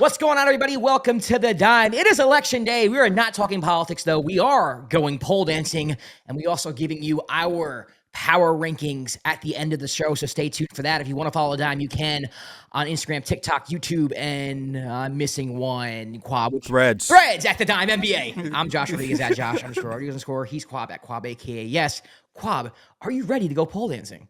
What's going on, everybody? Welcome to The Dime. It is election day. We are not talking politics, though. We are going pole dancing, and we also giving you our power rankings at the end of the show, so stay tuned for that. If you want to follow The Dime, you can on Instagram, TikTok, YouTube, and I'm missing one, Kwab. Threads at The Dime NBA. I'm Josh Rodriguez at Josh_Rodriguez_. He's Kwab at Kwab, a.k.a. Yes. Kwab, are you ready to go pole dancing?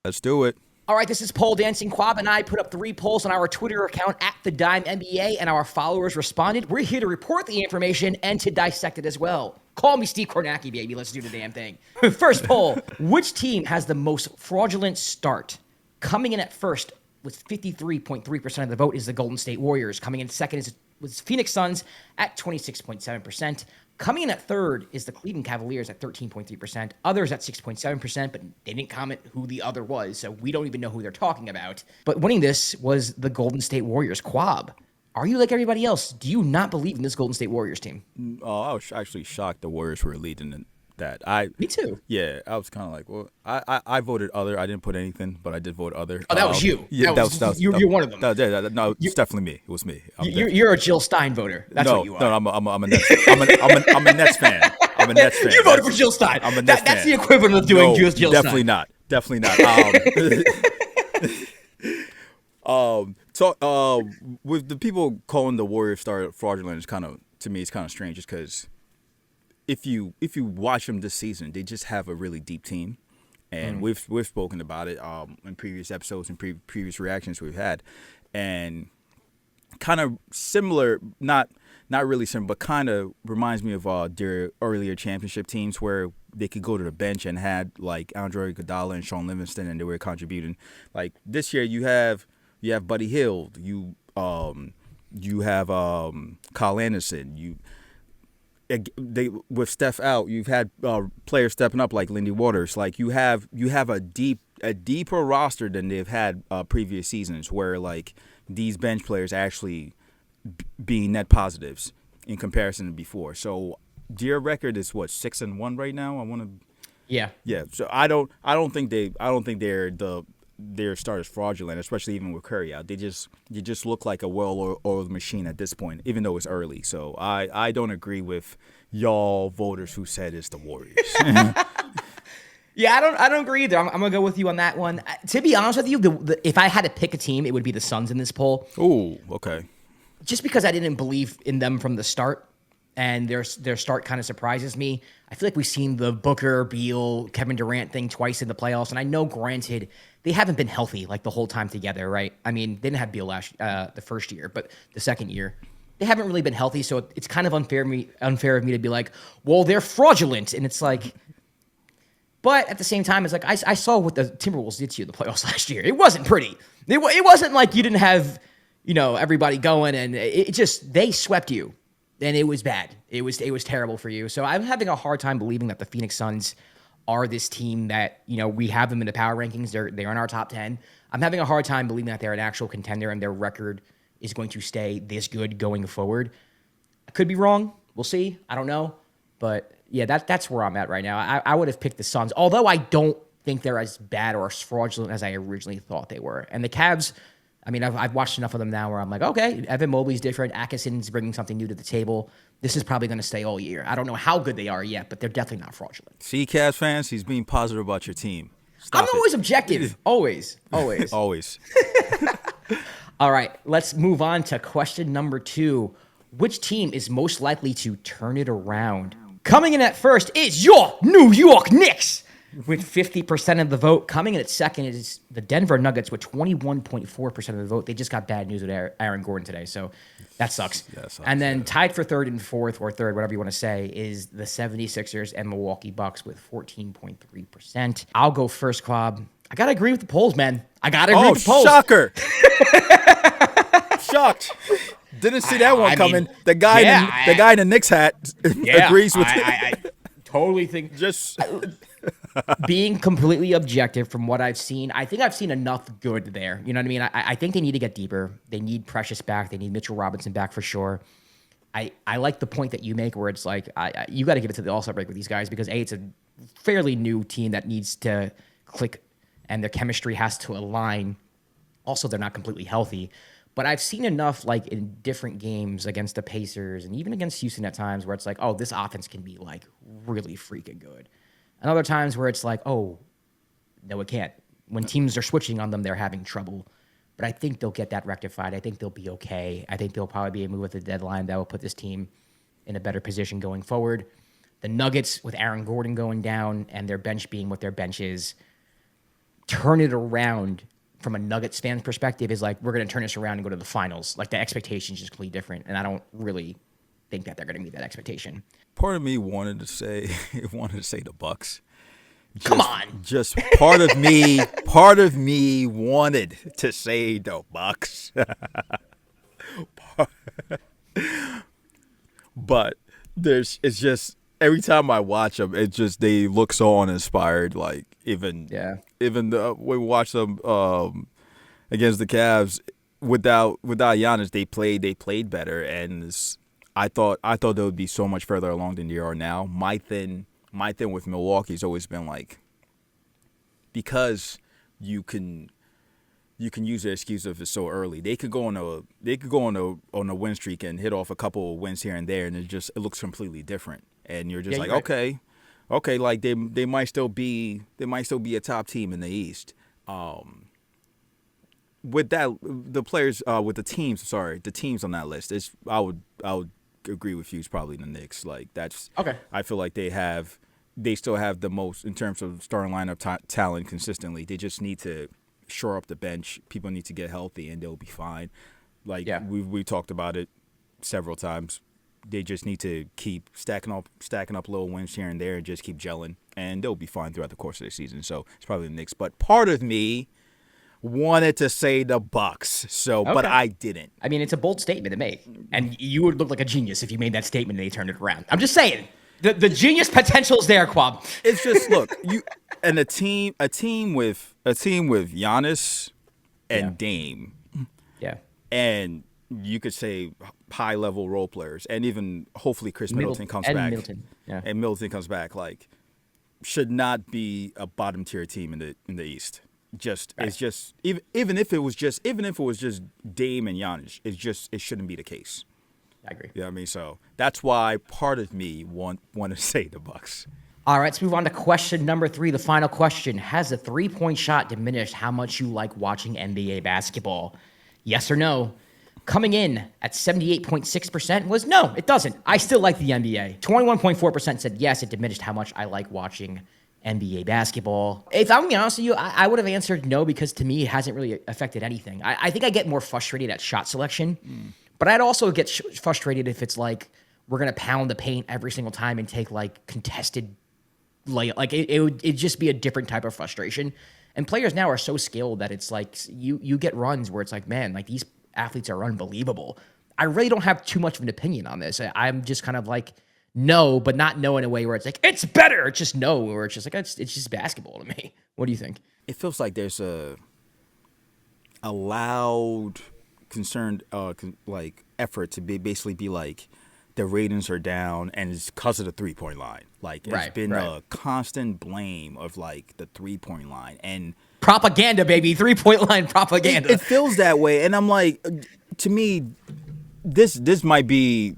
Let's do it. All right, this is Pole Dancing. Kwab and I put up 3 polls on our Twitter account at The Dime NBA, and our followers responded. We're here to report the information and to dissect it as well. Call me Steve Kornacki, baby. Let's do the damn thing. First poll, which team has the most fraudulent start? Coming in at first with 53.3% of the vote is the Golden State Warriors. Coming in second was Phoenix Suns at 26.7%. Coming in at third is the Cleveland Cavaliers at 13.3%. Others at 6.7%, but they didn't comment who the other was, so we don't even know who they're talking about. But winning this was the Golden State Warriors. Kwab, are you like everybody else? Do you not believe in this Golden State Warriors team? I was actually shocked the Warriors were leading in that. Me too. Yeah, I was kind of like, well, I voted other. I didn't put anything, but I did vote other. Oh, that was you. Yeah, that was you're one of them. No, it's definitely me. It was me. You're a Jill Stein voter. That's what you are. No, I'm a Nets. I'm a Nets fan. I'm a Nets fan. You voted for Jill Stein. I'm a Nets fan. That's the equivalent of doing Jill Stein. Definitely not. Definitely not. With the people calling the Warriors start fraudulent, it's kind of, to me, it's kind of strange, just because if you watch them this season, they just have a really deep team, and we've spoken about it in previous episodes and previous reactions we've had, and kind of similar, not really similar, but kind of reminds me of their earlier championship teams where they could go to the bench and had like Andre Iguodala and Sean Livingston, and they were contributing. Like this year, you have Buddy Hield, you have Kyle Anderson, with Steph out, you've had players stepping up like Lindy Waters. Like you have a deeper roster than they've had previous seasons, where like these bench players actually being net positives in comparison to before. So their record is what, 6-1 right now. I want to. Yeah. So I don't think their start is fraudulent, especially even with Curry out. They just look like a well-oiled machine at this point, even though it's early. So I don't agree with y'all voters who said it's the Warriors. Yeah, I don't agree either. I'm gonna go with you on that one. To be honest with you, if I had to pick a team, it would be the Suns in this poll. Oh, okay. Just because I didn't believe in them from the start, and their start kind of surprises me. I feel like we've seen the Booker, Beal, Kevin Durant thing twice in the playoffs, and I know, granted, they haven't been healthy like the whole time together, right? I mean, they didn't have Beal the first year, but the second year, they haven't really been healthy, so it's kind of unfair of me to be like, well, they're fraudulent, and it's like. But at the same time, it's like I saw what the Timberwolves did to you in the playoffs last year. It wasn't pretty. It wasn't like you didn't have, everybody going, and it just, they swept you. And it was bad. It was terrible for you. So I'm having a hard time believing that the Phoenix Suns are this team that, we have them in the power rankings. They're in our top 10. I'm having a hard time believing that they're an actual contender and their record is going to stay this good going forward. I could be wrong. We'll see. I don't know. But yeah, that's where I'm at right now. I would have picked the Suns, although I don't think they're as bad or as fraudulent as I originally thought they were. And the Cavs, I mean, I've watched enough of them now where I'm like, okay, Evan Mobley's different. Atkinson's bringing something new to the table. This is probably going to stay all year. I don't know how good they are yet, but they're definitely not fraudulent. See, Cavs fans, he's being positive about your team. I'm always objective. Always. Always. All right, let's move on to question number 2. Which team is most likely to turn it around? Coming in at first is your New York Knicks with 50% of the vote. Coming in at second is the Denver Nuggets with 21.4% of the vote. They just got bad news with Aaron Gordon today, so that sucks. And then tied for third and fourth, or third, whatever you want to say, is the 76ers and Milwaukee Bucks with 14.3%. I'll go first, Kwab. I got to agree with the polls, man. I got to agree with the polls. Shocker. Shocked. Didn't see that one coming. The guy in the Knicks hat agrees with it. I totally think just being completely objective from what I've seen. I think I've seen enough good there. You know what I mean? I think they need to get deeper. They need Precious back. They need Mitchell Robinson back for sure. I like the point that you make where it's like you got to give it to the All-Star break with these guys because it's a fairly new team that needs to click and their chemistry has to align. Also, they're not completely healthy. But I've seen enough, like, in different games against the Pacers and even against Houston at times where it's like, oh, this offense can be, like, really freaking good. And other times where it's like, oh, no, it can't. When teams are switching on them, they're having trouble. But I think they'll get that rectified. I think they'll be okay. I think they'll probably be able to move at the deadline that will put this team in a better position going forward. The Nuggets, with Aaron Gordon going down and their bench being what their bench is, turn it around from a Nuggets fan's perspective is like, we're going to turn this around and go to the finals. Like, the expectation is just completely different. And I don't really think that they're going to meet that expectation. Part of me wanted to say the Bucks. Come on. Just part of me wanted to say the Bucks. But it's just every time I watch them, it just they look so uninspired. Like even we watch them against the Cavs without Giannis, they played better, and I thought they would be so much further along than they are now. My thing with Milwaukee's always been like, because you can use the excuse of it's so early. They could go on a win streak and hit off a couple of wins here and there, and it looks completely different. And you're just okay, like they might still be a top team in the East. With that, the players with the teams on that list, I would agree with you. It's probably the Knicks. Like that's okay. I feel like they still have the most in terms of starting lineup talent consistently. They just need to shore up the bench. People need to get healthy, and they'll be fine. Like we talked about it several times. They just need to keep stacking up little wins here and there, and just keep gelling, and they'll be fine throughout the course of the season. So it's probably the Knicks. But part of me wanted to say the Bucks, but I didn't. I mean, it's a bold statement to make, and you would look like a genius if you made that statement and they turned it around. I'm just saying, the genius potential's there, Kwab. It's just look, you and a team with Giannis and Dame, and you could say high level role players, and even hopefully Chris Middleton comes back, and Middleton comes back, like should not be a bottom tier team in the East. It's just even if it was just Dame and Giannis, it shouldn't be the case. I agree. Yeah, I mean, so that's why part of me want to say the Bucks. All right, let's move on to question number 3, the final question. Has the 3-point shot diminished how much you like watching NBA basketball? Yes or no? Coming in at 78.6% was no, it doesn't. I still like the NBA. 21.4% said yes, it diminished how much I like watching NBA basketball. If I'm being honest with you, I would have answered no, because to me, it hasn't really affected anything. I think I get more frustrated at shot selection, but I'd also get frustrated if it's like we're going to pound the paint every single time and take like contested layup. Like it'd just be a different type of frustration. And players now are so skilled that it's like you get runs where it's like, man, like these athletes are unbelievable. I really don't have too much of an opinion on this. I'm just kind of like, no, but not no in a way where it's like, it's better. It's just no, or it's just like, it's just basketball to me. What do you think? It feels like there's a loud, concerned, like effort to basically be like, the ratings are down, and it's because of the 3-point line. Like, it's been a constant blame of like the 3-point line and propaganda, baby. 3-point line propaganda. It feels that way, and I'm like, to me, this might be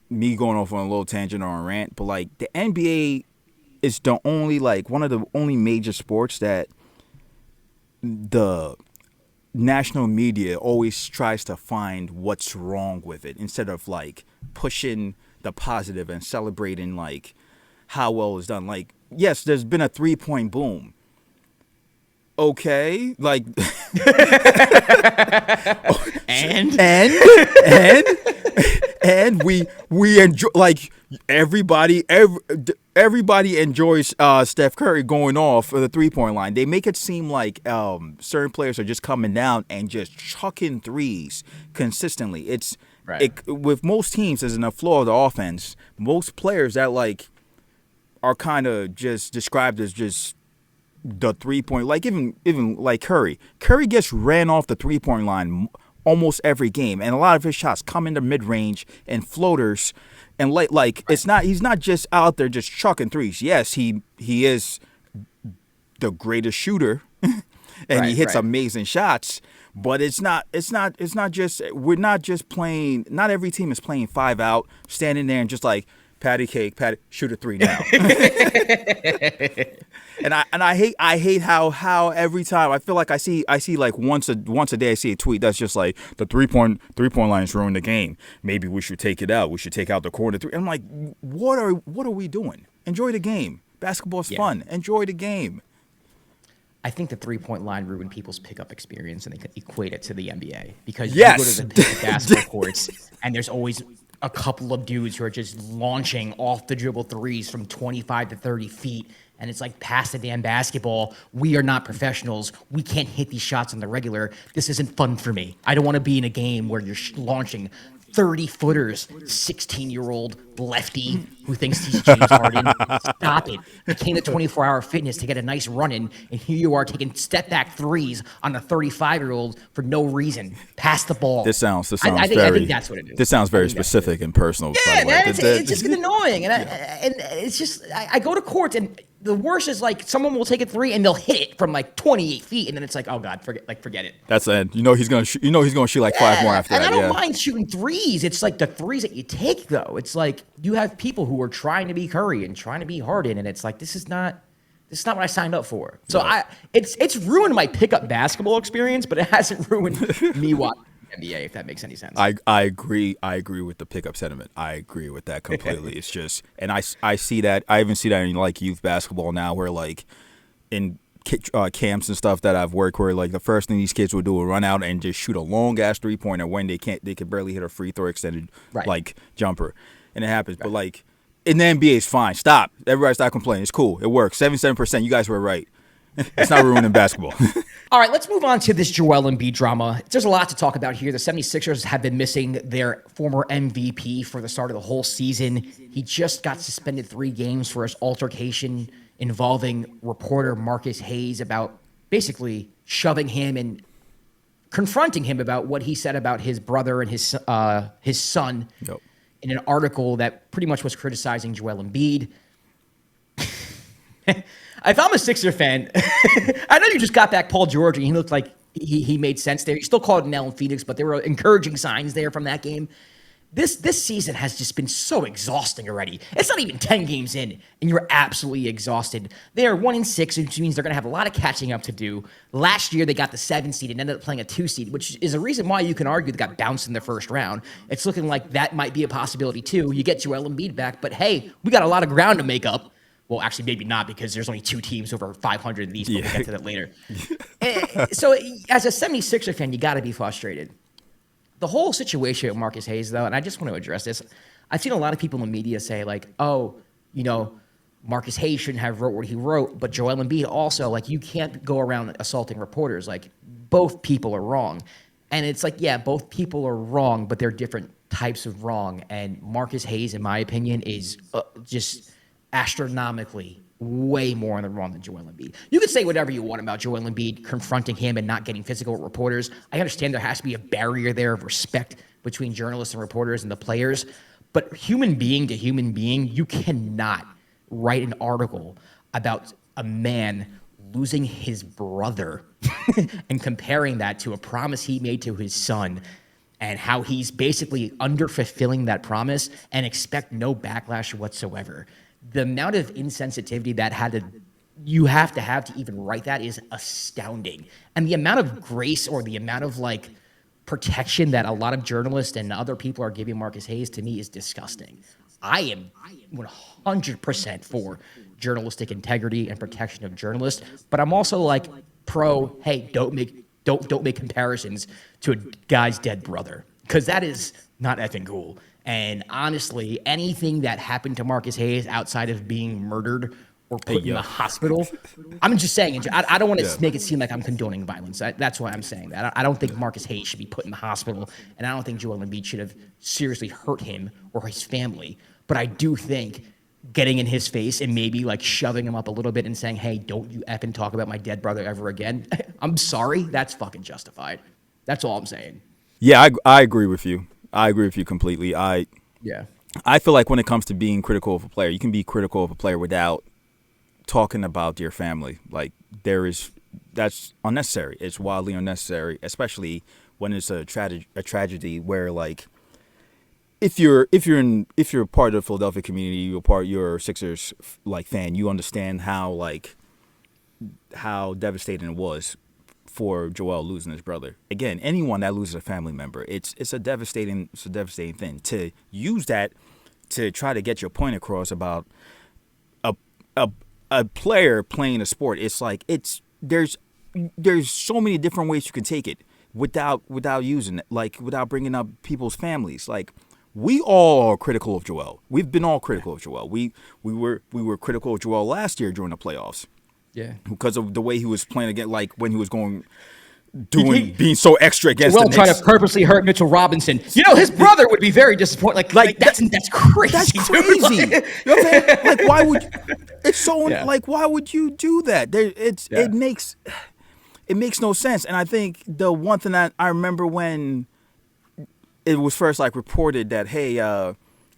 me going off on a little tangent or a rant, but like the NBA is the only one of the only major sports that the national media always tries to find what's wrong with it instead of like pushing the positive and celebrating like how well it's done. Like, yes, there's been a 3-point boom. Okay, like and we enjoy, like everybody enjoys Steph Curry going off for the 3-point line. They make it seem like certain players are just coming down and just chucking threes consistently. It's with most teams, as in the floor of the offense, most players that like are kind of just described as just the 3-point, like even like Curry gets ran off the 3-point line almost every game, and a lot of his shots come into mid-range and floaters, and like it's not, he's not just out there just chucking threes. Yes, he is the greatest shooter and he hits amazing shots, But it's not just, we're not just playing, not every team is playing 5 out, standing there and just like, patty cake, shoot a 3 now. and I hate how every time I feel like I see like once a day I see a tweet that's just like the 3-point lines ruined the game. Maybe we should take it out. We should take out the corner 3. I'm like, what are we doing? Enjoy the game. Basketball's fun. Enjoy the game. I think the 3-point line ruined people's pickup experience, and they equate it to the NBA because you go to the basketball courts, and there's always a couple of dudes who are just launching off the dribble threes from 25 to 30 feet. And it's like, pass the damn basketball. We are not professionals. We can't hit these shots on the regular. This isn't fun for me. I don't want to be in a game where you're launching 30-footers, 16-year-old lefty who thinks he's James Harden. Stop it. You came to 24-hour fitness to get a nice run in, and here you are taking step-back threes on a 35-year-old for no reason. Pass the ball. This sounds I think that's what it is. This sounds very specific and personal. Yeah, man, it's just annoying. And it's just, I go to courts, and the worst is like someone will take a 3 and they'll hit it from like 28 feet, and then it's like, oh God, forget it. That's it. He's gonna shoot like 5 more after that. And I don't mind shooting threes. It's like the threes that you take though. It's like you have people who are trying to be Curry and trying to be Harden, and it's like this is not what I signed up for. So it's ruined my pickup basketball experience, but it hasn't ruined me watching NBA, if that makes any sense. I agree with the pickup sentiment. I agree with that completely. It's just, and I see that. I even see that in like youth basketball now, where like in camps and stuff that I've worked, where like the first thing these kids will do is run out and just shoot a long ass 3-pointer when they can barely hit a free throw extended like jumper, and it happens. But like in the NBA, it's fine. Stop. Everybody stop complaining. It's cool. It works. 77%. You guys were right. It's not ruining basketball. All right, let's move on to this Joel Embiid drama. There's a lot to talk about here. The 76ers have been missing their former MVP for the start of the whole season. He just got suspended 3 games for his altercation involving reporter Marcus Hayes about basically shoving him and confronting him about what he said about his brother and his son in an article that pretty much was criticizing Joel Embiid. If I'm a Sixer fan, I know you just got back Paul George, and he looked like he made sense there. You still called it an L in Phoenix, but there were encouraging signs there from that game. This season has just been so exhausting already. It's not even 10 games in, and you're absolutely exhausted. They are 1-6, which means they're going to have a lot of catching up to do. Last year, they got the 7 seed and ended up playing a 2 seed, which is a reason why you can argue they got bounced in the first round. It's looking like that might be a possibility, too. You get Joel Embiid back, but hey, we got a lot of ground to make up. Well, actually, maybe not, because there's only 2 teams over 500 in these, but we'll get to that later. So as a 76er fan, you got to be frustrated. The whole situation with Marcus Hayes, though, and I just want to address this. I've seen a lot of people in the media say, like, oh, Marcus Hayes shouldn't have wrote what he wrote, but Joel Embiid also, like, you can't go around assaulting reporters. Like, both people are wrong. And it's like, yeah, both people are wrong, but they're different types of wrong. And Marcus Hayes, in my opinion, is just astronomically way more in the wrong than Joel Embiid. You can say whatever you want about Joel Embiid confronting him and not getting physical with reporters. I understand there has to be a barrier there of respect between journalists and reporters and the players, but human being to human being, you cannot write an article about a man losing his brother and comparing that to a promise he made to his son and how he's basically under-fulfilling that promise and expect no backlash whatsoever. The amount of insensitivity you have to even write that is astounding. And the amount of grace or the amount of like protection that a lot of journalists and other people are giving Marcus Hayes, to me, is disgusting. I am 100% for journalistic integrity and protection of journalists, but I'm also like pro, hey, don't make comparisons to a guy's dead brother, because that is not effing cool. And honestly, anything that happened to Marcus Hayes outside of being murdered or put in the hospital, I'm just saying, I don't want to make it seem like I'm condoning violence. That's why I'm saying that. I don't think Marcus Hayes should be put in the hospital, and I don't think Joel Embiid should have seriously hurt him or his family. But I do think getting in his face and maybe like shoving him up a little bit and saying, hey, don't you effing talk about my dead brother ever again. I'm sorry. That's fucking justified. That's all I'm saying. Yeah, I agree with you. I agree with you completely. I feel like when it comes to being critical of a player, you can be critical of a player without talking about your family. Like, there is that's unnecessary. It's wildly unnecessary, especially when it's a tragedy where, like, if you're part of the Philadelphia community, you're a Sixers like fan, you understand how devastating it was for Joel losing his brother. Again, anyone that loses a family member, it's a devastating thing. To use that to try to get your point across about a player playing a sport, it's like there's so many different ways you can take it without using it, like without bringing up people's families. Like, we all are critical of Joel. We've been all critical of Joel. We were critical of Joel last year during the playoffs. Yeah, because of the way he was playing again, like when he was being so extra against Joel the Knicks. trying to purposely hurt Mitchell Robinson. You know, his brother would be very disappointed. Like that's crazy. That's crazy. You know what I'm saying? Like, why would it's so like why would you do that? It makes no sense. And I think the one thing that I remember when it was first like reported that, hey,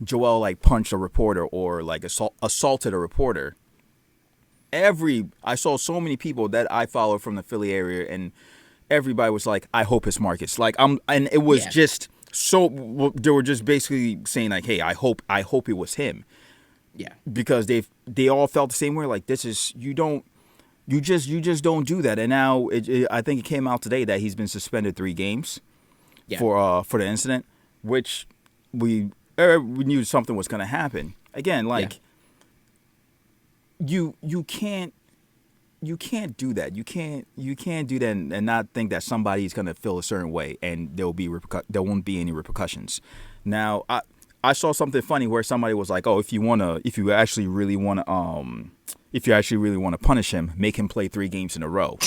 Joel like punched a reporter or like assaulted a reporter. I saw so many people that I follow from the Philly area, and everybody was like, I hope it's Marcus. Like, and it was just so, they were just basically saying like, hey, I hope it was him. Yeah. Because they all felt the same way. Like, this is, you just don't do that. And now I think it came out today that he's been suspended 3 games for the incident, which we knew something was going to happen. Again, like, you can't do that. You can't do that and not think that somebody's gonna feel a certain way and there won't be any repercussions. Now, I saw something funny where somebody was like, "Oh, if you actually really want to punish him, make him play 3 games in a row."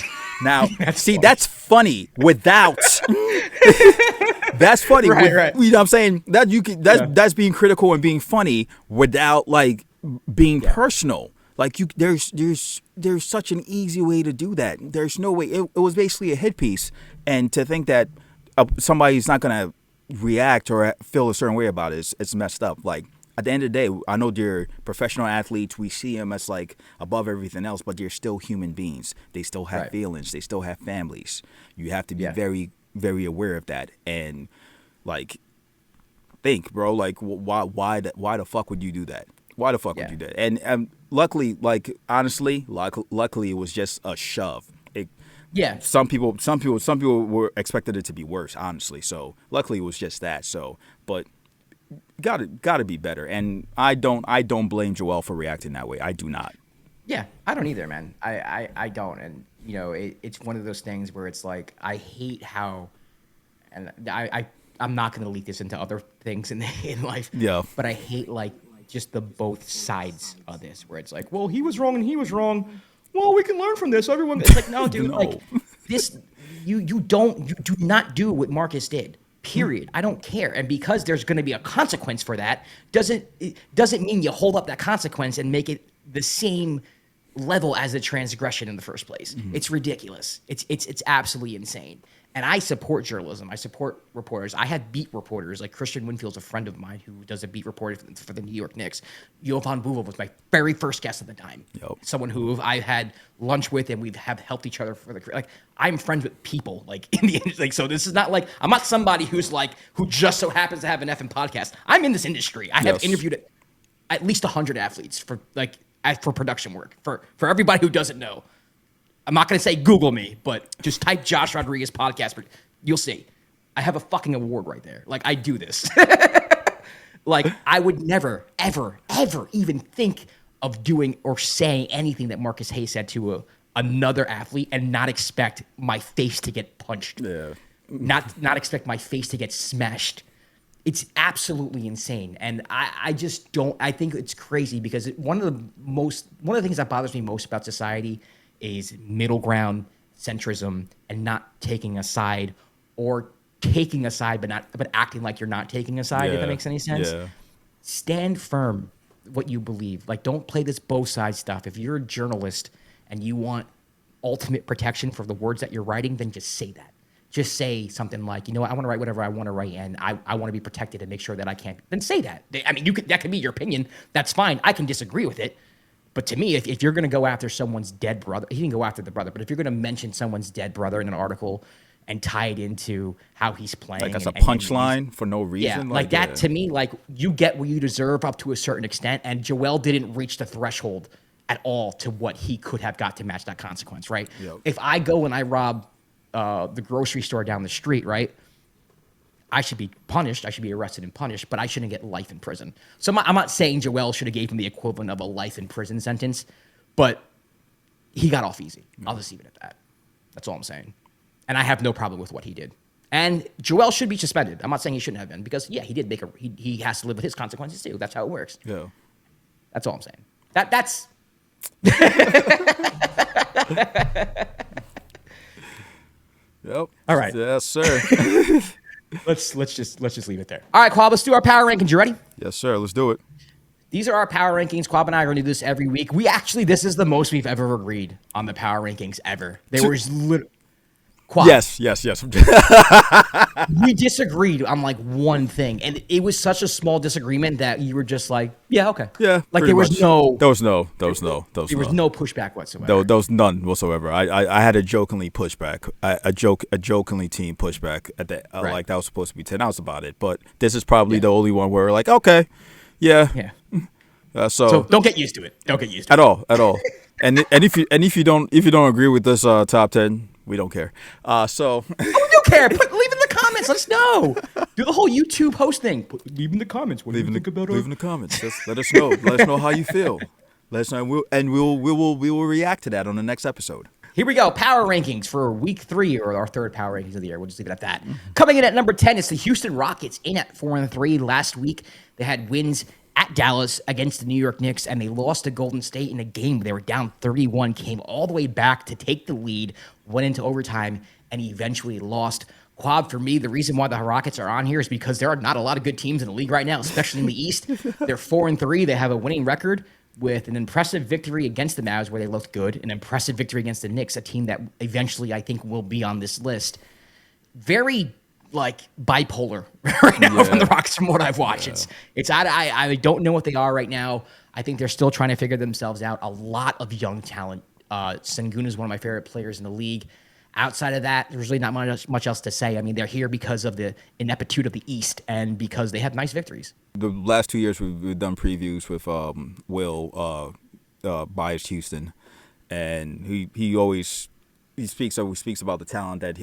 Now, that's funny without. That's funny. Right. You know what I'm saying? That's being critical and being funny without like being personal. Like, there's such an easy way to do that. There's no way. It was basically a hit piece, and to think that somebody's not gonna react or feel a certain way about it, it's messed up. Like, at the end of the day, I know they're professional athletes. We see them as like above everything else, but they're still human beings. They still have feelings. They still have families. You have to be very, very aware of that. And like, think, bro. Like, why the fuck would you do that? Why the fuck would you do that? And luckily, like, honestly, luckily it was just a shove. Some people were expected it to be worse, honestly. So luckily it was just that. So, but gotta be better. And I don't blame Joel for reacting that way. I do not. Yeah, I don't either, man. I don't. And you know, it's one of those things where it's like, I hate how, and I'm not going to leak this into other things in life. Yeah. But I hate like just the both sides of this, where it's like, well, he was wrong and he was wrong. Well, we can learn from this. Everyone, it's like, no, dude, like this, you do not do what Marcus did. Period. I don't care. And because there's going to be a consequence for that, doesn't mean you hold up that consequence and make it the same level as a transgression in the first place. Mm-hmm. It's ridiculous. It's absolutely insane. And I support journalism. I support reporters. I had beat reporters. Like Christian Winfield's a friend of mine who does a beat reporting for the New York Knicks. Jovan Buvel was my very first guest at the time. Yep. Someone who I had lunch with, and we have helped each other for the, like, I'm friends with people, like, in the industry. Like, so this is not like, I'm not somebody who just so happens to have an effing podcast. I'm in this industry. I have interviewed at least 100 athletes for production work. For everybody who doesn't know. I'm not going to say Google me, but just type Josh Rodriguez podcast. You'll see. I have a fucking award right there. Like, I do this. Like, I would never, ever, ever even think of doing or saying anything that Marcus Hayes said to another athlete and not expect my face to get punched. Yeah. Not expect my face to get smashed. It's absolutely insane. And I just don't, I think it's crazy because one of the things that bothers me most about society is middle ground centrism and not taking a side, or taking a side but acting like you're not taking a side. If that makes any sense. Yeah. Stand firm what you believe. Like, don't play this both sides stuff. If you're a journalist and you want ultimate protection for the words that you're writing, then just say that. Just say something like, you know what, I want to write whatever I want to write, and I want to be protected and make sure that I can't. Then say that. I mean, that can be your opinion. That's fine. I can disagree with it. But to me, if you're going to go after someone's dead brother, he didn't go after the brother, but if you're going to mention someone's dead brother in an article and tie it into how he's playing, Like as a punchline for no reason, yeah, like that to me, like you get what you deserve up to a certain extent, and Joel didn't reach the threshold at all to what he could have got to match that consequence, right? Yep. If I go and I rob the grocery store down the street, right? I should be punished. I should be arrested and punished, but I shouldn't get life in prison. So I'm not saying Joel should have gave him the equivalent of a life in prison sentence, but he got off easy. I'll just leave it at that. That's all I'm saying. And I have no problem with what he did. And Joel should be suspended. I'm not saying he shouldn't have been because, yeah, he did make he has to live with his consequences too. That's how it works. Yeah. That's all I'm saying. That's. Yep. All right. Yes, sir. Let's just leave it there. All right, Kwab, let's do our power rankings. You ready? Yes, sir. Let's do it. These are our power rankings. Kwab and I are going to do this every week. This is the most we've ever agreed on the power rankings ever. There was literally. Kwab, Yes. we disagreed on like one thing, and it was such a small disagreement that you were just like, yeah, okay. Yeah. Like there was much. no pushback. whatsoever. There was none whatsoever. I had a jokingly pushback, a jokingly team pushback at the Right. like that was supposed to be 10. That was about it. But this is probably the only one where we're like, okay, yeah. So don't get used to it. Don't get used to at all. And if you don't agree with this top 10, we don't care. So we don't care. Leave in the comments. Let us know. Do the whole YouTube host thing. Leave in the comments. What do you think about it? Leave in the comments. Just let us know. Let us know how you feel. Let us know, we will react to that on the next episode. Here we go. Power rankings for week 3, or our third power rankings of the year. We'll just leave it at that. Coming in at number 10 is the Houston Rockets, in at 4-3. Last week, they had wins at Dallas against the New York Knicks, and they lost to Golden State in a game where they were down 31, came all the way back to take the lead, went into overtime, and eventually lost. Kwab, for me, the reason why the Rockets are on here is because there are not a lot of good teams in the league right now, especially in the East. They're 4-3. They have a winning record with an impressive victory against the Mavs where they looked good, an impressive victory against the Knicks, a team that eventually I think will be on this list. Very like bipolar right now from the Rockets from what I've watched. I don't know what they are right now. I think they're still trying to figure themselves out. A lot of young talent. Sengun is one of my favorite players in the league. Outside of that, there's really not much else to say. I mean, they're here because of the ineptitude of the East and because they have nice victories. The last 2 years we've done previews with Will biased Houston, and he speaks about the talent that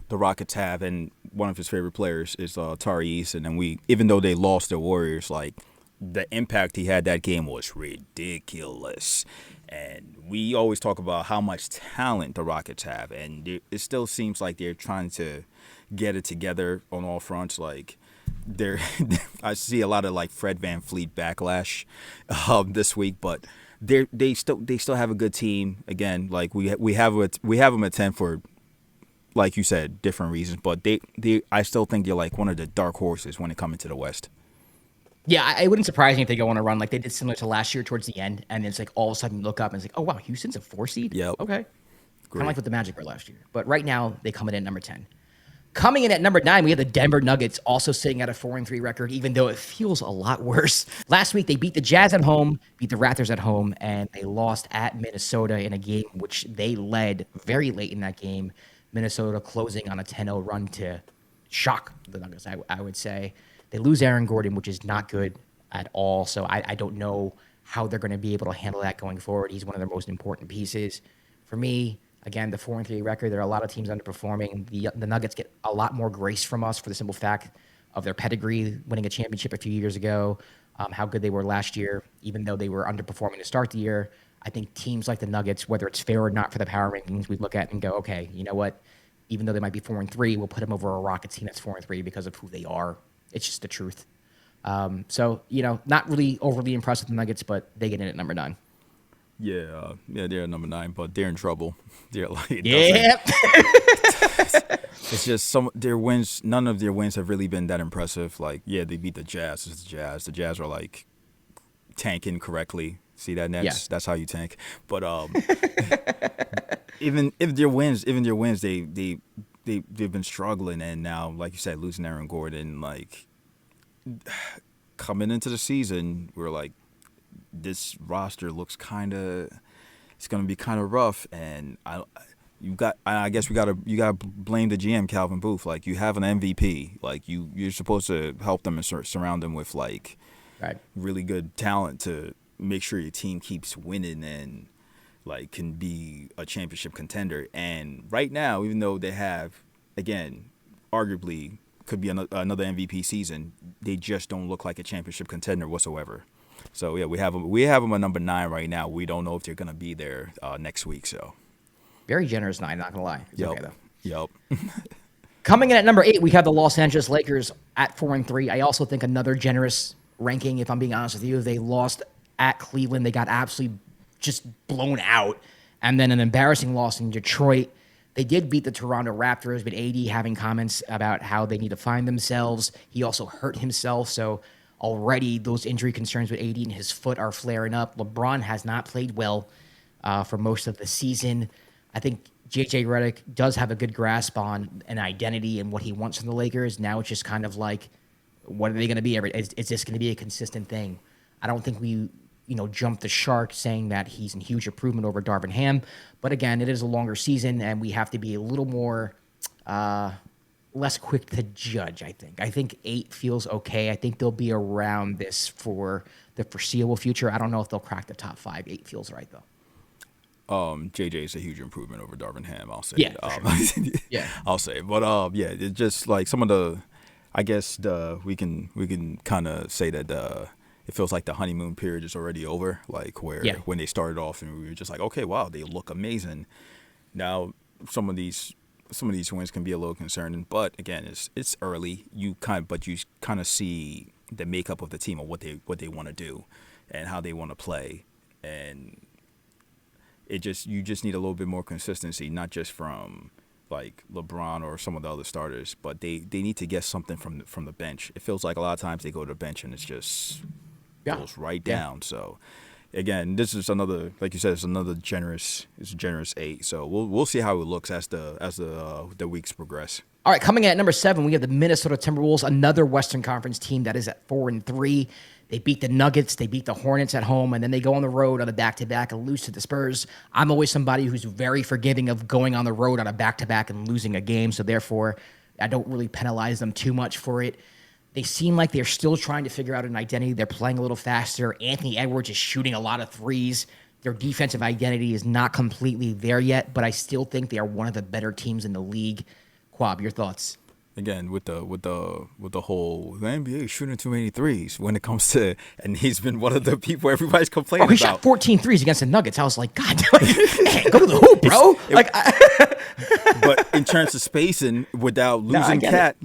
the Rockets have, and one of his favorite players is Tari Eason. And even though they lost the Warriors, like the impact he had that game was ridiculous. And we always talk about how much talent the Rockets have, and it still seems like they're trying to get it together on all fronts. Like I see a lot of like Fred VanVleet backlash this week, but they still have a good team. Again, like we have them at 10 for, like you said, different reasons, but I still think they're like one of the dark horses when it comes to the West. Yeah, it wouldn't surprise me if they go on a run like they did similar to last year towards the end, and it's like all of a sudden you look up and it's like, oh wow, Houston's a 4 seed? Yep. Okay. Kind of like what the Magic were last year. But right now, they come in at number 10. Coming in at number 9, we have the Denver Nuggets, also sitting at a 4-3 record, even though it feels a lot worse. Last week, they beat the Jazz at home, beat the Raptors at home, and they lost at Minnesota in a game which they led very late in that game. Minnesota closing on a 10-0 run to shock the Nuggets, I would say. They lose Aaron Gordon, which is not good at all, so I don't know how they're going to be able to handle that going forward. He's one of their most important pieces. For me, again, the 4-3 record, there are a lot of teams underperforming. The Nuggets get a lot more grace from us for the simple fact of their pedigree, winning a championship a few years ago, how good they were last year, even though they were underperforming to start the year. I think teams like the Nuggets, whether it's fair or not for the power rankings, we look at and go, okay, you know what? Even though they might be 4-3, we'll put them over a Rockets team that's 4-3 because of who they are. It's just the truth. So, not really overly impressed with the Nuggets, but they get in at number 9. Yeah, they're at number 9, but they're in trouble. They're like, yep. It's just their wins. None of their wins have really been that impressive. Like, yeah, they beat the Jazz. It's the Jazz. The Jazz are like tanking correctly. See that next? Yeah. That's how you tank. But even their wins, they've been struggling, and now, like you said, losing Aaron Gordon, like coming into the season, we're like, this roster looks it's going to be kind of rough, and I guess you got to blame the GM, Calvin Booth. Like, you have an MVP, like you're supposed to help them and surround them with like really good talent to make sure your team keeps winning and like can be a championship contender. And right now, even though they have, again, arguably could be another MVP season, they just don't look like a championship contender whatsoever. So yeah, we have them at number 9 right now. We don't know if they're gonna be there next week. So very generous 9, not gonna lie. It's okay though. Yep. Coming in at number 8, we have the Los Angeles Lakers at 4-3. I also think another generous ranking, if I'm being honest with you. They lost at Cleveland. They got absolutely just blown out. And then an embarrassing loss in Detroit. They did beat the Toronto Raptors, but AD having comments about how they need to find themselves. He also hurt himself, so already those injury concerns with AD and his foot are flaring up. LeBron has not played well for most of the season. I think JJ Redick does have a good grasp on an identity and what he wants from the Lakers. Now it's just kind of like, what are they going to be? Is this going to be a consistent thing? I don't think we jump the shark saying that he's in huge improvement over Darvin Ham. But again, it is a longer season, and we have to be a little more less quick to judge, I think. I think 8 feels okay. I think they'll be around this for the foreseeable future. I don't know if they'll crack the top 5. 8 feels right, though. JJ is a huge improvement over Darvin Ham, I'll say. Yeah, sure. Yeah. I'll say. But yeah, it's just like some of the, I guess we can kind of say that it feels like the honeymoon period is already over. Like when they started off and we were just like, okay, wow, they look amazing. Now some of these wins can be a little concerning, but again, it's early. You kind of see the makeup of the team or what they want to do and how they want to play, and you just need a little bit more consistency, not just from like LeBron or some of the other starters, but they need to get something from the bench. It feels like a lot of times they go to the bench and it's just goes right down. So again, this is another, like you said, it's a generous 8. So we'll see how it looks as the weeks progress. All right, coming in at number 7, we have the Minnesota Timberwolves, another Western Conference team that is at 4-3. They beat the Nuggets, they beat the Hornets at home, and then they go on the road on a back-to-back and lose to the Spurs. I'm always somebody who's very forgiving of going on the road on a back-to-back and losing a game, so therefore I don't really penalize them too much for it. They seem like they're still trying to figure out an identity. They're playing a little faster. Anthony Edwards is shooting a lot of threes. Their defensive identity is not completely there yet, but I still think they are one of the better teams in the league. Kwab, your thoughts? Again, with the whole the NBA is shooting too many threes when it comes to, and he's been one of the people everybody's complaining about. He shot 14 threes against the Nuggets. I was like, God, man, go to the hoop, bro. But in terms of spacing, without losing Cat,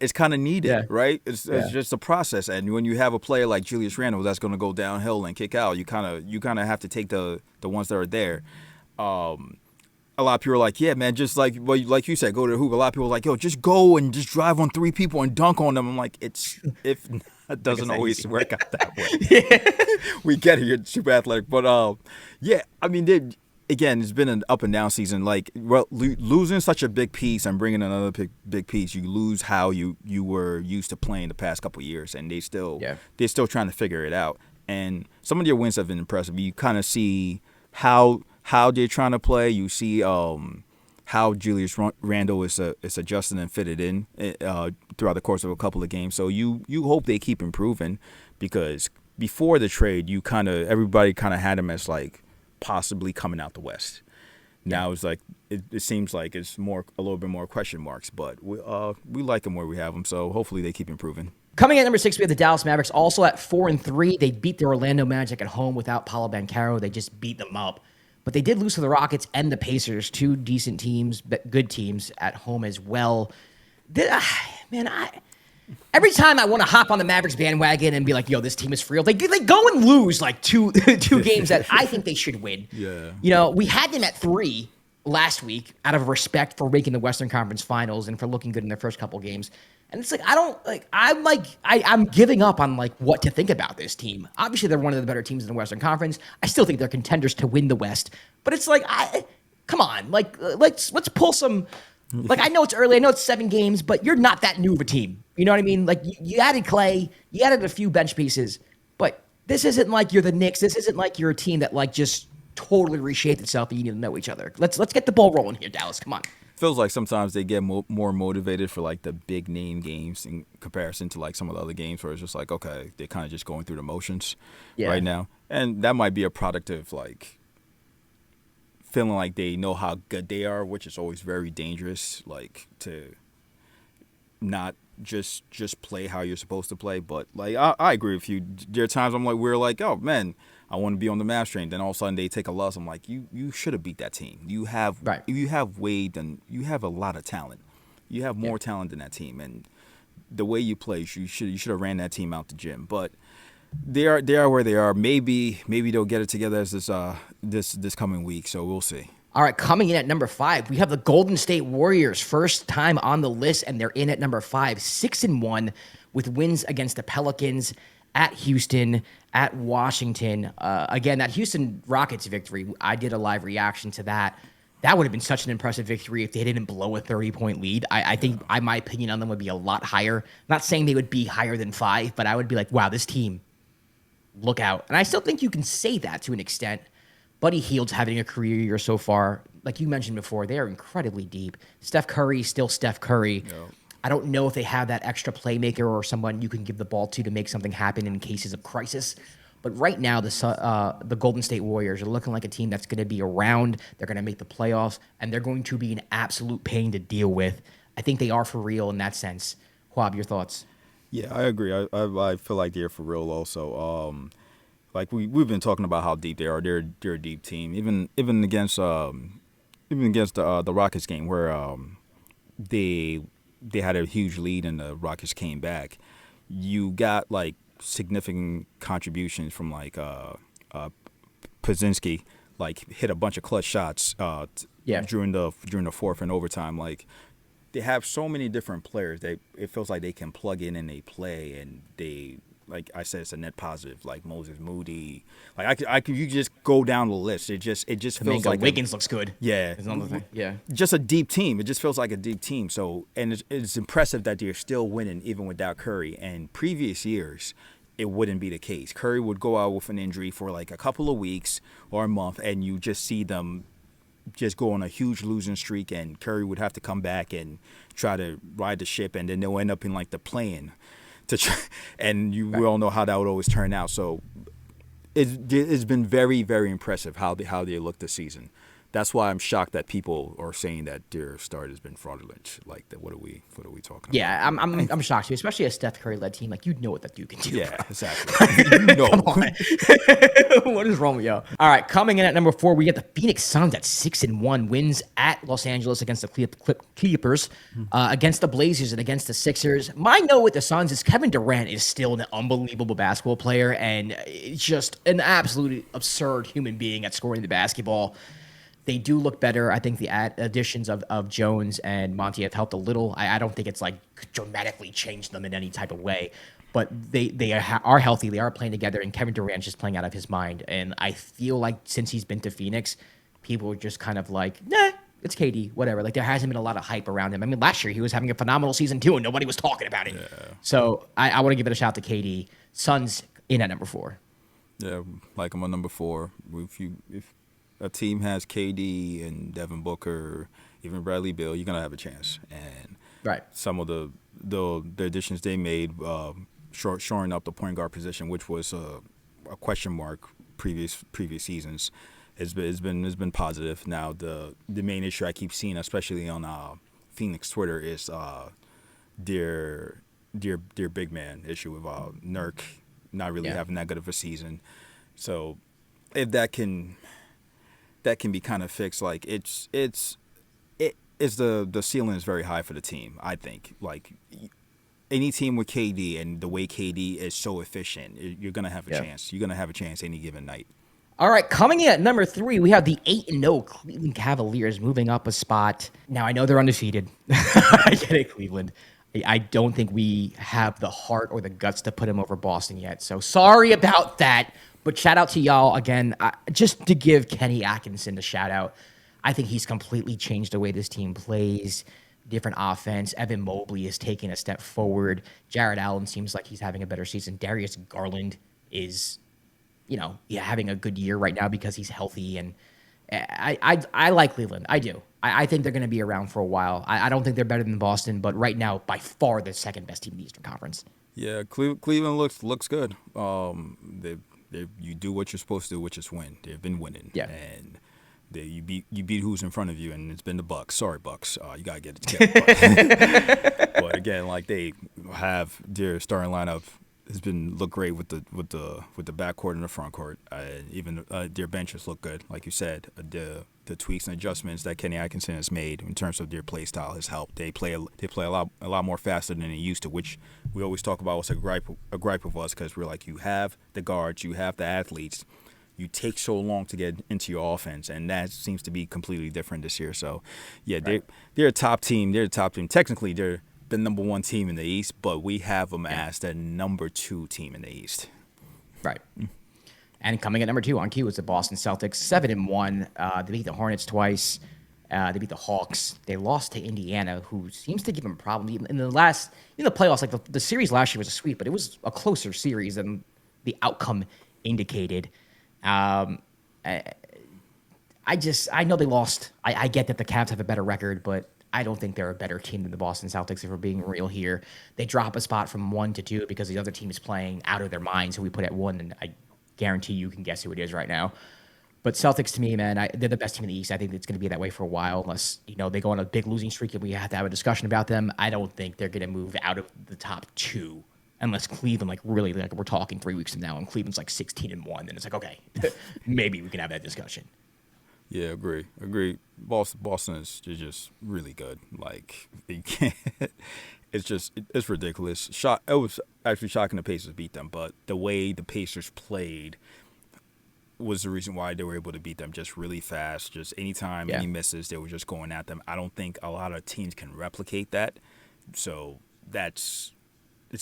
it's kind of needed, right? It's just a process. And when you have a player like Julius Randle that's going to go downhill and kick out, you kind of have to take the ones that are there. A lot of people are like, yeah, man, just like you said, go to the hoop. A lot of people are like, yo, just go and just drive on 3 people and dunk on them. I'm like, it doesn't always work out that way. We get it, you're super athletic. But yeah, I mean, again, it's been an up and down season. Like, well, losing such a big piece and bringing another big piece, you lose how you were used to playing the past couple of years, and they're still trying to figure it out. And some of their wins have been impressive. You kind of see how they're trying to play. You see how Julius Randle is adjusting and fitted in throughout the course of a couple of games. So you hope they keep improving, because before the trade, everybody kind of had him as like possibly coming out the West. Now it's like it seems like it's a little bit more question marks, but we like them where we have them. So hopefully they keep improving. Coming in at number 6, we have the Dallas Mavericks, also at 4-3. They beat the Orlando Magic at home without Paolo Banchero. They just beat them up. But they did lose to the Rockets and the Pacers, 2 decent teams, but good teams at home as well. Every time I want to hop on the Mavericks bandwagon and be like, yo, this team is for real, they go and lose like two games that I think they should win. Yeah. We had them at 3 last week out of respect for making the Western Conference Finals and for looking good in their first couple games. And it's like, I'm giving up on like what to think about this team. Obviously, they're one of the better teams in the Western Conference. I still think they're contenders to win the West. But it's like, come on, like let's pull some. Like, I know it's early, I know it's 7 games, but you're not that new of a team. You know what I mean? Like, you added Clay, you added a few bench pieces, but This isn't like you're the Knicks. This isn't like you're a team that like just totally reshaped itself and you need to know each other. Let's get the ball rolling here, Dallas. Come on. Feels like sometimes they get more motivated for like the big name games in comparison to like some of the other games where it's just like, okay, they're kind of just going through the motions right now. And that might be a product of like feeling like they know how good they are, which is always very dangerous, like to not just play how you're supposed to play. But like I agree with you. There are times we're like, oh man, I want to be on the Mavs train. Then all of a sudden they take a loss. I'm like, you should have beat that team. You have Wade and you have a lot of talent. You have more talent than that team, and the way you play, you should have ran that team out the gym. But they are where they are. Maybe they'll get it together as this coming week. So we'll see. All right, coming in at number 5, we have the Golden State Warriors, first time on the list, and they're in at number 5, 6-1, with wins against the Pelicans, at Houston, at Washington. Again, that Houston Rockets victory, I did a live reaction to that. That would have been such an impressive victory if they didn't blow a 30-point lead. I think my opinion on them would be a lot higher. Not saying they would be higher than 5, but I would be like, wow, this team, look out. And I still think you can say that to an extent. Buddy Hield's having a career year so far. Like you mentioned before, they are incredibly deep. Steph Curry is still Steph Curry. No. I don't know if they have that extra playmaker or someone you can give the ball to make something happen in cases of crisis. But right now, the Golden State Warriors are looking like a team that's going to be around. They're going to make the playoffs, and they're going to be an absolute pain to deal with. I think they are for real in that sense. Kwab, your thoughts? Yeah, I agree. I feel like they're for real also. Like we've been talking about how deep they are. They're a deep team. Even against the Rockets game where they had a huge lead and the Rockets came back. You got like significant contributions from like Pozinski, like hit a bunch of clutch shots during the fourth and overtime. Like they have so many different players that it feels like they can plug in and they play, and they, like I said, it's a net positive. Like Moses Moody, like I could you just go down the list. It just feels like Wiggins looks good. Yeah, is another thing. Yeah, just a deep team. It just feels like a deep team. So, and it's impressive that they're still winning even without Curry. And previous years, it wouldn't be the case. Curry would go out with an injury for like a couple of weeks or a month, and you just see them just go on a huge losing streak, and Curry would have to come back and try to ride the ship, and then they'll end up in like the play-in. And we all know how that would always turn out. So it's been very, very impressive how they look this season. That's why I'm shocked that people are saying that their start has been fraudulent. Like, what are we talking about? Yeah, I'm shocked too, especially a Steph Curry led team. Like, you know what that dude can do. Yeah, exactly. Come on. What is wrong with y'all? All right, coming in at number 4, we get the Phoenix Suns at 6-1, wins at Los Angeles against the Clippers, against the Blazers and against the Sixers. My note with the Suns is Kevin Durant is still an unbelievable basketball player and just an absolutely absurd human being at scoring the basketball. They do look better. I think the additions of Jones and Monty have helped a little. I don't think it's like dramatically changed them in any type of way, but they are healthy. They are playing together, and Kevin Durant's just playing out of his mind. And I feel like since he's been to Phoenix, people are just kind of like, nah, it's KD, whatever. Like there hasn't been a lot of hype around him. I mean, last year he was having a phenomenal season too, and nobody was talking about it. Yeah. So I want to give it a shout to KD. Suns in at number 4. Yeah, like I'm on number 4. If a team has KD and Devin Booker, even Bradley Beal, you're gonna have a chance. And some of the additions they made, shoring up the point guard position, which was a question mark previous seasons, has been positive. Now the main issue I keep seeing, especially on Phoenix Twitter, is their big man issue with Nurk not really having that good of a season. So if that can be kind of fixed. Like it's the ceiling is very high for the team. I think like any team with KD and the way KD is so efficient, you're gonna have a chance. You're gonna have a chance any given night. All right, coming in at number 3, we have the 8-0 Cleveland Cavaliers moving up a spot. Now I know they're undefeated. I get it, Cleveland. I don't think we have the heart or the guts to put him over Boston yet. So sorry about that. But shout out to y'all again, just to give Kenny Atkinson a shout out. I think he's completely changed the way this team plays, different offense. Evan Mobley is taking a step forward. Jared Allen seems like he's having a better season. Darius Garland is having a good year right now because he's healthy. And I like Cleveland. I do. I think they're going to be around for a while. I don't think they're better than Boston, but right now, by far, the second best team in the Eastern Conference. Yeah, Cleveland looks good. You do what you're supposed to do, which is win. They've been winning. Yeah. And you beat who's in front of you, and it's been the Bucks. Sorry, Bucks. You gotta get it together. But again, like they have their starting lineup has been look great with the backcourt and the front court. Even their benches look good, like you said. The tweaks and adjustments that Kenny Atkinson has made in terms of their play style has helped. They play a lot more faster than they used to, which we always talk about was a gripe of us, because we're like, you have the guards, you have the athletes, you take so long to get into your offense, and that seems to be completely different this year. So, yeah, right. they're a top team. They're a top team. Technically, they're the number one team in the East, but we have them as the number 2 team in the East. Right. And coming at number 2 on cue is the Boston Celtics, 7-1. They beat the Hornets twice. They beat the Hawks. They lost to Indiana, who seems to give them problems. In the playoffs, like the series last year was a sweep, but it was a closer series than the outcome indicated. I know they lost. I get that the Cavs have a better record, but I don't think they're a better team than the Boston Celtics, if we're being real here. They drop a spot from 1 to 2 because the other team is playing out of their minds, who we put at 1, and I guarantee you can guess who it is right now. But Celtics, to me, man, they're the best team in the East. I think it's going to be that way for a while, unless they go on a big losing streak and we have to have a discussion about them. I don't think they're going to move out of the top 2 unless Cleveland, really, we're talking 3 weeks from now, and Cleveland's 16-1, then it's okay, maybe we can have that discussion. Yeah, agree. Boston is just really good. You can't. It's ridiculous. It was actually shocking the Pacers beat them, but the way the Pacers played was the reason why they were able to beat them just really fast. Just anytime, any misses, they were just going at them. I don't think a lot of teams can replicate that. So they're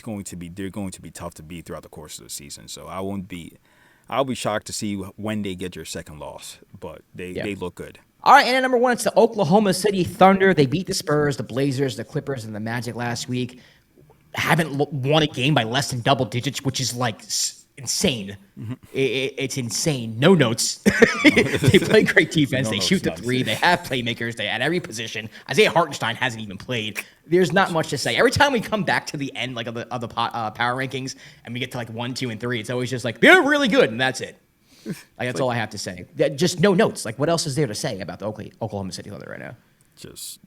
going to be tough to beat throughout the course of the season. So I'll be shocked to see when they get your second loss, but they look good. All right, and at number 1, it's the Oklahoma City Thunder. They beat the Spurs, the Blazers, the Clippers, and the Magic last week. Haven't won a game by less than double digits, which is insane. Mm-hmm. It's insane. No notes. They play great defense. They shoot the 3. They have playmakers. They at every position. Isaiah Hartenstein hasn't even played. There's not much to say. Every time we come back to the end of the power rankings and we get to 1, 2, and 3, it's always just they're really good, and that's it. That's all I have to say. Just no notes. What else is there to say about the Oklahoma City Thunder right now? Just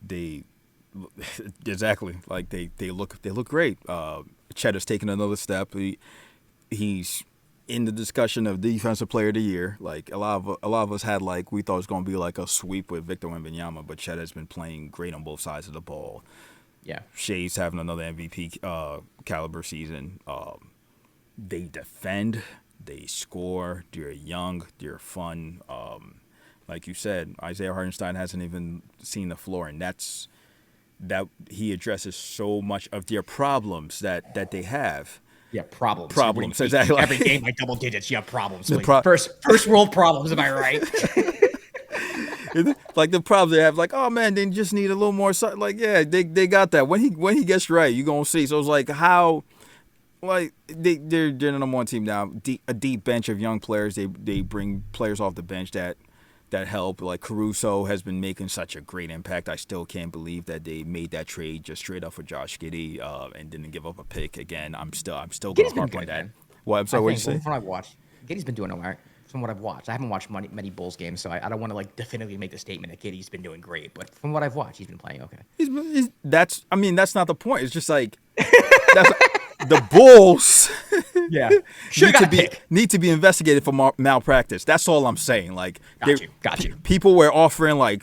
exactly. They look great. Cheddar's taking another step. He's in the discussion of Defensive Player of the Year. A lot of us had we thought it was going to be a sweep with Victor Wembanyama, but Cheddar's been playing great on both sides of the ball. Yeah, Shea's having another MVP caliber season. They defend. They score. They're young. They're fun. Like you said, Isaiah Hartenstein hasn't even seen the floor, and that he addresses so much of their problems that they have. Yeah, problems. Exactly. Every game by double digits, you have problems. First world problems, am I right? The problems they have, oh man, they just need a little more. They got that. When he gets right, you're gonna see. So it's how. They're the number 1 team now. A deep bench of young players. They bring players off the bench that help. Caruso has been making such a great impact. I still can't believe that they made that trade just straight up for Josh Giddey and didn't give up a pick again. I'm still going to harp on that. What? I'm sorry. What did you say? From what I've watched, Giddey's been doing all right. From what I've watched, I haven't watched many Bulls games, so I don't want to definitively make the statement that Giddey's been doing great. But from what I've watched, he's been playing okay. That's not the point. It's just that's. The Bulls need to be investigated for malpractice. That's all I'm saying. Got you. People were offering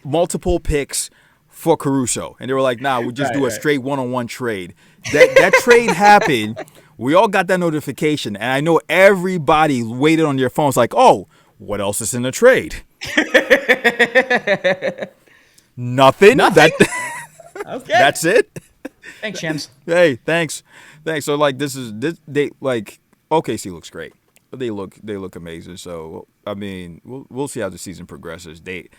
multiple picks for Caruso, and they were nah, we'll just do a straight one-on-one trade. That trade happened. We all got that notification, and I know everybody waited on their phones oh, what else is in the trade? Nothing? Okay. That's it? Thanks, Shams. Hey, thanks. So they OKC looks great. They look amazing. So I mean, we'll see how the season progresses. They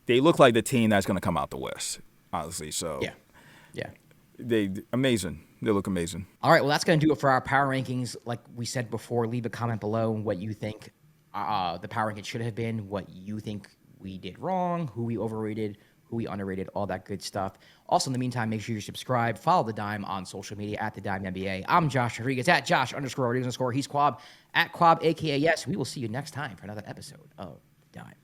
look like the team that's going to come out the West, honestly. So yeah. They amazing. They look amazing. All right, well, that's going to do it for our power rankings. Like we said before, leave a comment below what you think the power rankings should have been, what you think we did wrong, who we overrated, who we underrated, all that good stuff. Also, in the meantime, make sure you subscribe. Follow The Dime on social media at The Dime NBA. I'm Josh Rodriguez at Josh_Rodriguez_. He's Kwab at Kwab, a.k.a. Yes. We will see you next time for another episode of The Dime.